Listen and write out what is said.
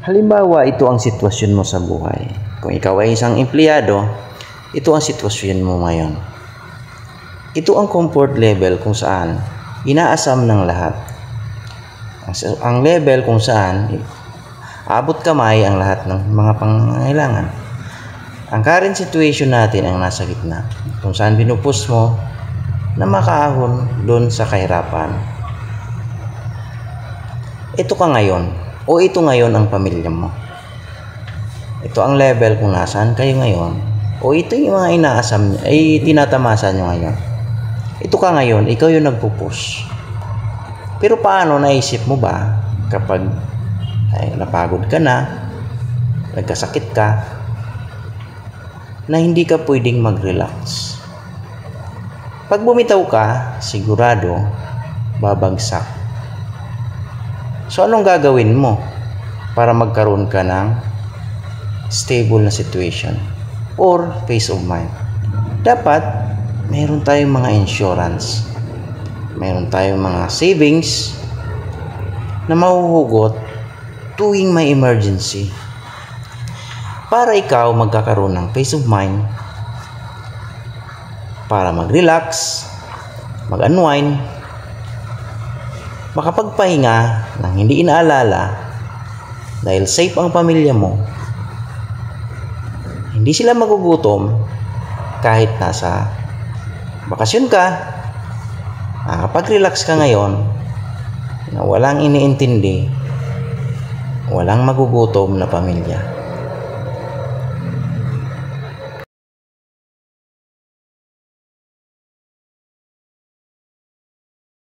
Halimbawa, ito ang sitwasyon mo sa buhay. Kung ikaw ay isang empleyado, ito ang sitwasyon mo ngayon. Ito ang comfort level kung saan inaasam ng lahat. Ang level kung saan abot kamay ang lahat ng mga pangangailangan. Ang current situation natin ang nasa gitna, kung saan binupus mo na makaahon doon sa kahirapan. Ito ka ngayon, o ito ngayon ang pamilya mo. Ito ang level kung nasaan kayo ngayon, o ito yung mga inaasam ay tinatamasa nyo ngayon. Ito ka ngayon, ikaw yung nagpupush. Pero paano, naisip mo ba kapag napagod ka na, nagkasakit ka, na hindi ka pwedeng mag-relax? Pag bumitaw ka, sigurado babagsak. So anong gagawin mo para magkaroon ka ng stable na situation or peace of mind? Dapat mayroon tayong mga insurance, mayroon tayong mga savings na mahuhugot tuwing may emergency, para ikaw magkakaroon ng peace of mind, para mag-relax, mag-unwind, makapagpahinga nang hindi inaalala dahil safe ang pamilya mo. Hindi sila magugutom kahit nasa bakasyon ka. Kapag relax ka ngayon na walang iniintindi, walang magugutom na pamilya.